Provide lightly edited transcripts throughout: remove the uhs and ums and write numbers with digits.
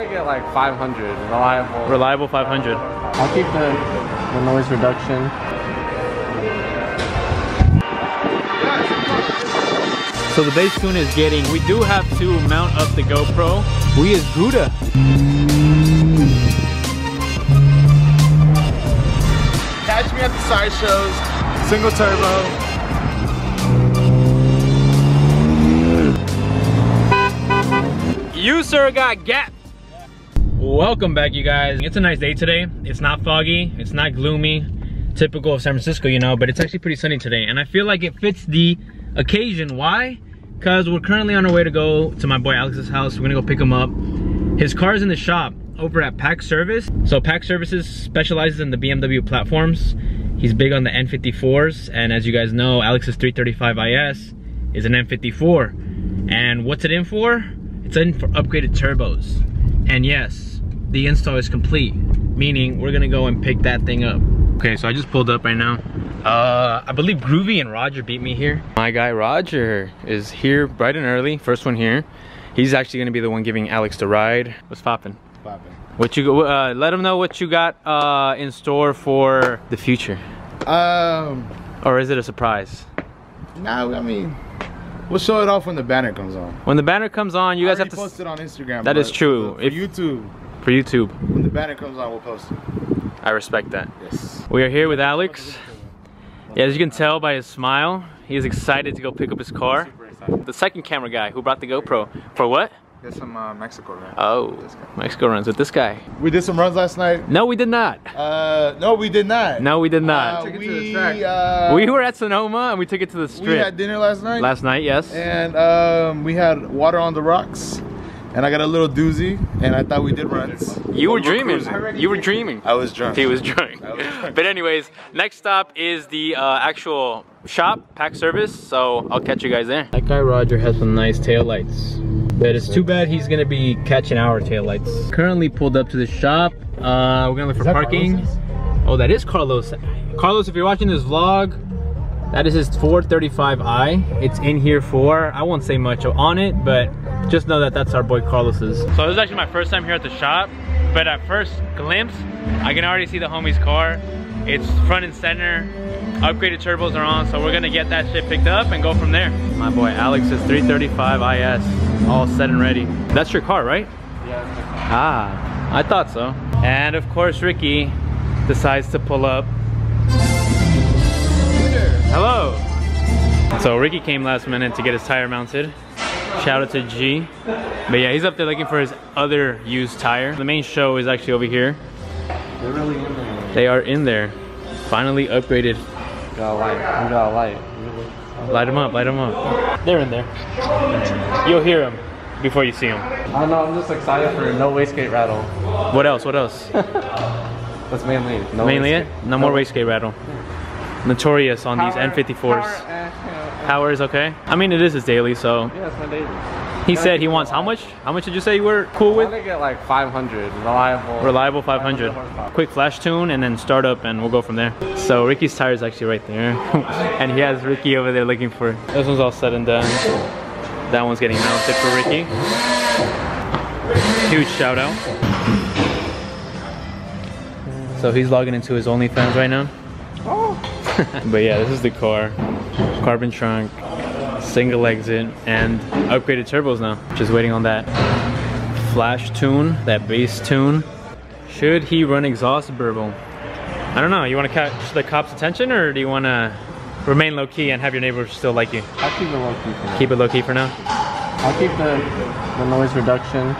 I get like 500, reliable. Reliable 500. I'll keep the noise reduction. So the bass tune is getting, we do have to mount up the GoPro. We is Gouda. Catch me at the side shows, single turbo. You sir got gapped. Welcome back, you guys. It's a nice day today. It's not foggy, it's not gloomy, typical of San Francisco, you know, but it's actually pretty sunny today. And I feel like it fits the occasion. Why? Because we're currently on our way to go to my boy Alex's house. We're gonna go pick him up. His car's in the shop over at Pac Service. So Pac Services specializes in the BMW platforms. He's big on the N54s, and as you guys know, Alex's 335 IS is an N54. And what's it in for? It's in for upgraded turbos. And yes, the install is complete, meaning we're gonna go and pick that thing up. Okay, so I just pulled up right now. I believe Groovy and Roger beat me here. My guy Roger is here bright and early, first one here. He's actually gonna be the one giving Alex the ride. What's poppin'? Poppin'. What you let him know what you got in store for the future. Or is it a surprise? Nah, I mean, we'll show it off when the banner comes on. When the banner comes on, you guys have to post it on Instagram. That is true. For YouTube. For YouTube. When the banner comes on, we'll post it. I respect that. Yes. We are here with Alex. Yeah, as you can tell by his smile, he is excited to go pick up his car. The second camera guy who brought the GoPro. For what? Did some Mexico runs. Oh, Mexico runs with this guy. We did some runs last night. No, we did not. No, we did not. No, we did not. We were at Sonoma and we took it to the strip. We had dinner last night. Last night, yes. And we had water on the rocks. And I got a little doozy, and I thought we did runs. You were dreaming. You were dreaming. I was drunk. He was drunk. But anyways, next stop is the actual shop, Pac Service. So I'll catch you guys there. That guy Roger has some nice taillights. But it's too bad he's gonna be catching our taillights. Currently pulled up to the shop. We're gonna look for parking. Oh, that is Carlos. Carlos, if you're watching this vlog, that is his 435i. It's in here for, I won't say much on it, but just know that that's our boy Carlos's. So this is actually my first time here at the shop, but at first glimpse, I can already see the homie's car. It's front and center, upgraded turbos are on, so we're gonna get that shit picked up and go from there. My boy Alex's 335 IS, all set and ready. That's your car, right? Yeah, that's my car. Ah, I thought so. And of course, Ricky decides to pull up. Hello. So Ricky came last minute to get his tire mounted. Shout out to G. But yeah, he's up there looking for his other used tire. The main show is actually over here. They're really in there. They are in there. Finally upgraded. Got a light. We got a light. Light them up, light them up. They're in there. You'll hear them before you see them. I don't know, I'm just excited for no wastegate rattle. What else, what else? That's mainly it. No Mainly wastegate. it? No more wastegate rattle. Notorious on these N54s. Power is okay? I mean, it is his daily, so. Yeah, it's my daily. He said he wants how much? How much did you say you were cool with? I get like 500, reliable. Reliable 500. Quick flash tune and then start up and we'll go from there. So Ricky's tire is actually right there. And he has Ricky over there looking for. This one's all said and done. That one's getting mounted for Ricky. Huge shout out. So he's logging into his OnlyFans right now. But yeah, this is the car. Carbon trunk, single exit, and upgraded turbos now. Just waiting on that flash tune, that bass tune. Should he run exhaust burble? I don't know. You want to catch the cops' attention, or do you want to remain low key and have your neighbors still like you? I'll keep it low key for now. Keep it low key for now? I'll keep the noise reduction.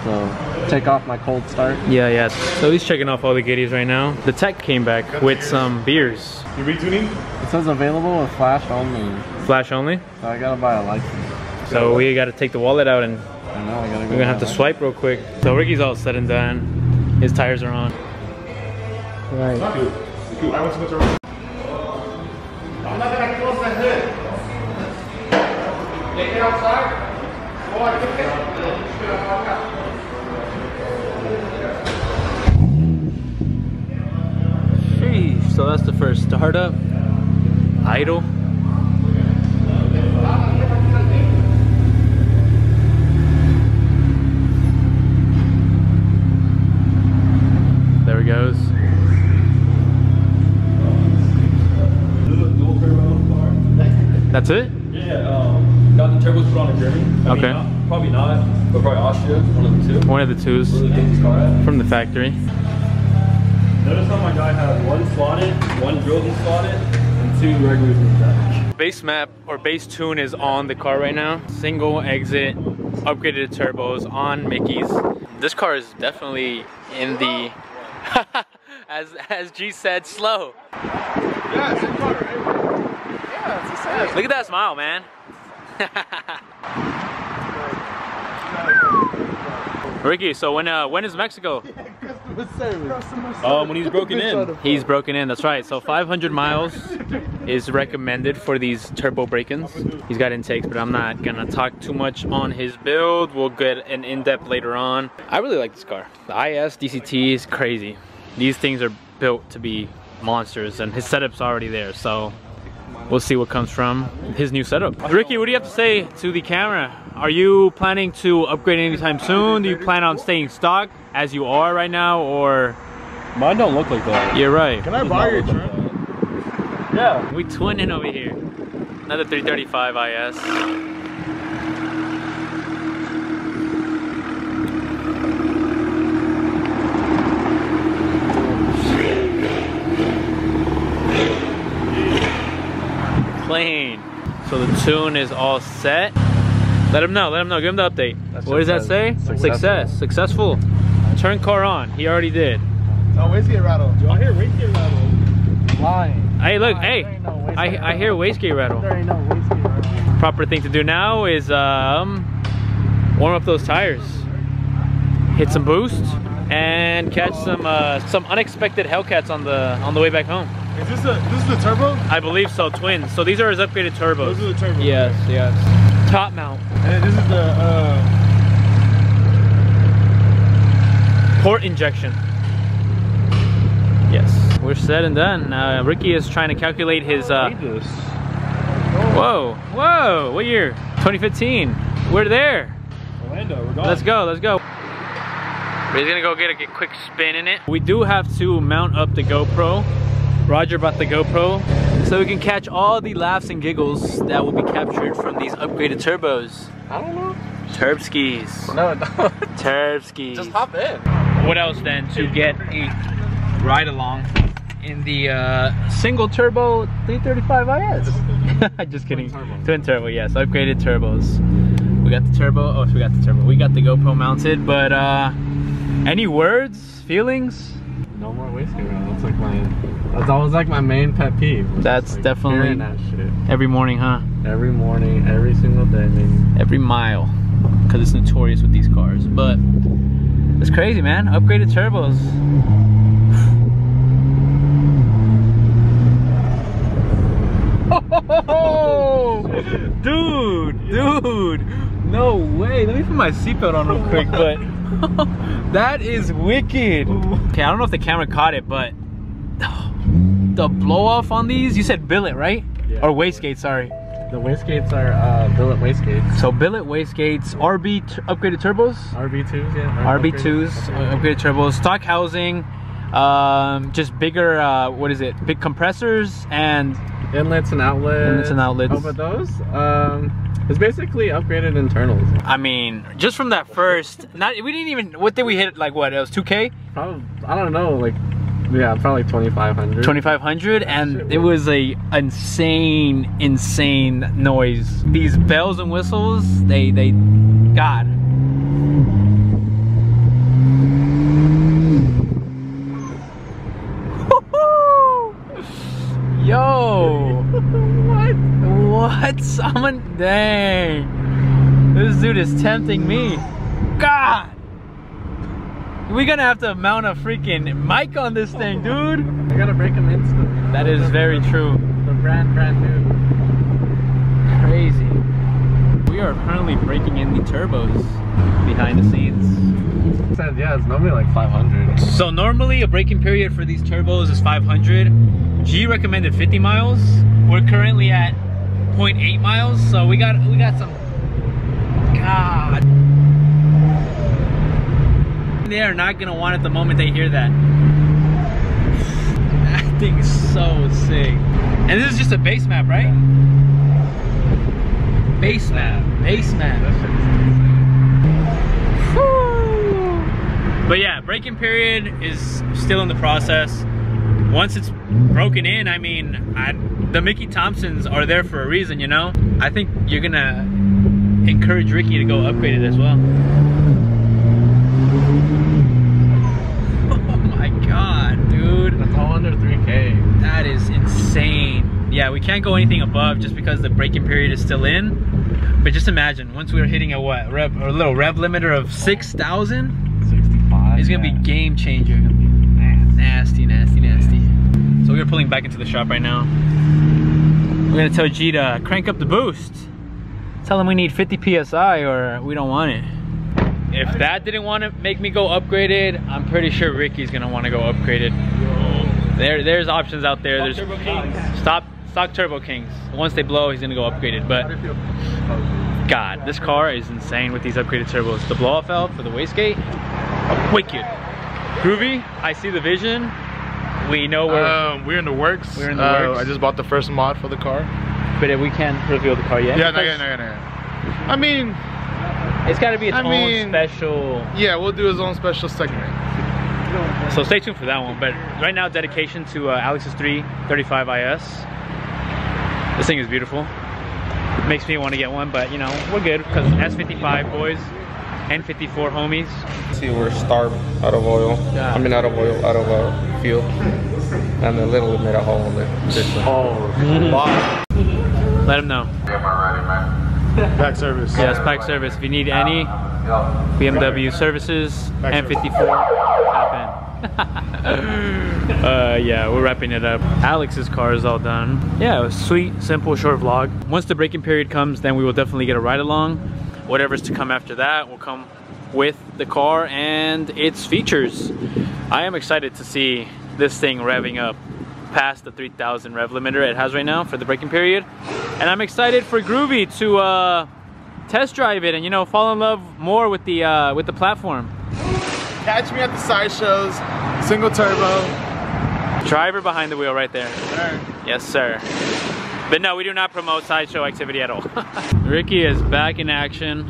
So take off my cold start. Yeah. So he's checking off all the giddies right now. The tech came back with some beers. You retuning? It says available with flash only. Flash only? So I gotta buy a license. So we gotta take the wallet out and I know, I gotta go. we're gonna have to swipe real quick. So Ricky's all said and done. His tires are on. Right. I want to go to. I'm not gonna close my hood. Take it outside. Sheesh, so that's the first startup. Idle. That's it? Yeah, got the turbos put on in Germany. I Okay. mean, probably not, but probably Austria, one of the two. One of the twos Where they get this car at. from the factory. Notice how my guy had one slotted, one drilled and slotted, and two regulars in the back. Base map or base tune is on the car right now. Single exit, upgraded turbos on Mickey's. This car is definitely in the, as G said, slow. Yeah, same car, right? Yeah, it's the same. Look at that smile, man. Ricky, so when is Mexico? When he's broken in. He's broken in, that's right. So 500 miles is recommended for these turbo break-ins. He's got intakes, but I'm not gonna talk too much on his build. We'll get an in-depth later on. I really like this car. The IS DCT is crazy. These things are built to be monsters, and his setup's already there, so we'll see what comes from his new setup. Ricky, what do you have to say to the camera? Are you planning to upgrade anytime soon? Do you plan on staying stock as you are right now, or? Mine don't look like that. You're right. Can I borrow your truck? Yeah. We twinning over here. Another 335 IS. Clean. So the tune is all set. Let him know, give him the update. What does that say? Success. Successful. Turn car on. He already did. Oh, wastegate rattle. Do I hear wastegate rattle? Lying. Hey, look, Lying. hey. There ain't no wastegate I hear wastegate rattle. There ain't no wastegate rattle. Proper thing to do now is warm up those tires. Hit some boost and catch some unexpected Hellcats on the way back home. Is this the turbo? I believe so, twins. So these are his upgraded turbos. Those are the turbos. Yes, yes. Top mount. And this is the Port injection. Yes. We're set and done. Ricky is trying to calculate his This. Whoa, whoa, what year? 2015. We're there. Orlando, we're gone. Let's go, let's go. He's gonna go get a quick spin in it. We do have to mount up the GoPro. Roger bought the GoPro so we can catch all the laughs and giggles that will be captured from these upgraded turbos. I don't know. Turbskis. No, no. Turbskis. Just hop in. What else then to get a ride along in the single turbo 335 IS? Just kidding. Twin turbo, yes. Upgraded turbos. We got the turbo. Oh, we got the turbo. We got the GoPro mounted, but any words, feelings? No more wastegate rattle. That's always like my main pet peeve. That's like definitely hearing that shit. Every morning, huh? Every morning, every single day, maybe. Every mile, because it's notorious with these cars. But it's crazy, man. Upgraded turbos. Oh, dude, no way. Let me put my seatbelt on real quick, but that is wicked. Okay, I don't know if the camera caught it, but the blow off on these, you said billet, right? Yeah. Or wastegate, sorry. The wastegates are billet wastegates. So billet wastegates, upgraded turbos? RB2s, yeah. RB2s, upgraded turbos, stock housing, just bigger, what is it? Big compressors and Inlets and outlets. Inlets and outlets. Oh, but those, it's basically upgraded internals. I mean, just from that first, we didn't even, what did we hit, like what, it was 2K? Probably, I don't know, like, yeah, probably 2,500. 2,500, and it was a insane noise. These bells and whistles, God. Yo! What? Dang. This dude is tempting me. God! We're gonna have to mount a freaking mic on this thing, dude. I gotta break them instantly. That is very true. The brand new. Crazy. We are currently breaking in the turbos behind the scenes. It says, yeah, it's normally like 500. So normally a braking period for these turbos is 500. G recommended 50 miles. We're currently at 0.8 miles, so we got some. God. They are not gonna want it the moment they hear that. That thing's so sick. And this is just a base map, right? Baseman. But yeah, braking period is still in the process. Once it's broken in, I mean, the Mickey Thompsons are there for a reason, you know? I think you're gonna encourage Ricky to go upgrade it as well. Oh my God, dude. That's all under 3K. That is insane. Yeah, we can't go anything above just because the braking period is still in. But just imagine, once we were hitting a what? A little rev limiter of 6,000? 65. It's gonna be game changer. Nasty. So we're pulling back into the shop right now. We're gonna tell G to crank up the boost. Tell him we need 50 PSI or we don't want it. If that didn't want to make me go upgraded, I'm pretty sure Ricky's gonna want to go upgraded. There's options out there. There's stock Turbo Kings. Once they blow, he's gonna go upgraded. But God, this car is insane with these upgraded turbos. The blow-off valve for the wastegate, wicked. Groovy, I see the vision. We know we're in the works. We're in the works. I just bought the first mod for the car. But we can't reveal the car yet. Yeah, no. I mean, it's got to be its own special. Yeah, we'll do his own special segment. So stay tuned for that one. But right now, dedication to Alex's 335 IS. This thing is beautiful. Makes me want to get one, but you know, we're good because S55 boys, N54 homies. See, we're starved out of oil. Yeah. I mean, out of fuel. And a little bit of hole in it. Let them know. Pac Service. Yes, Pac Service. If you need any BMW services, N54, tap in. Yeah, we're wrapping it up. Alex's car is all done. Yeah, it was sweet, simple, short vlog. Once the braking period comes, then we will definitely get a ride along. Whatever's to come after that will come with the car and its features. I am excited to see this thing revving up past the 3,000 rev limiter it has right now for the braking period. And I'm excited for Groovy to test drive it and, you know, fall in love more with the platform. Catch me at the sideshows, single turbo. Driver behind the wheel right there. Yes, sir. But no, we do not promote sideshow activity at all. Ricky is back in action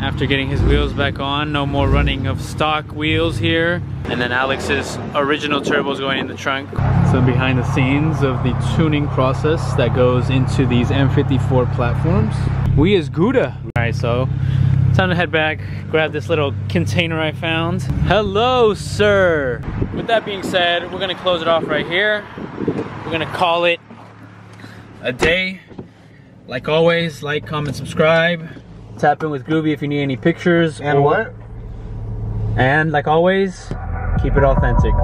after getting his wheels back on. No more running of stock wheels here. And then Alex's original turbos going in the trunk. Some behind the scenes of the tuning process that goes into these M54 platforms. We is Gouda. All right, so time to head back, grab this little container I found. Hello, sir. With that being said, we're gonna close it off right here. We're gonna call it a day. Like always, like, comment, subscribe. Tap in with Groovy if you need any pictures. And what? And like always, keep it authentic.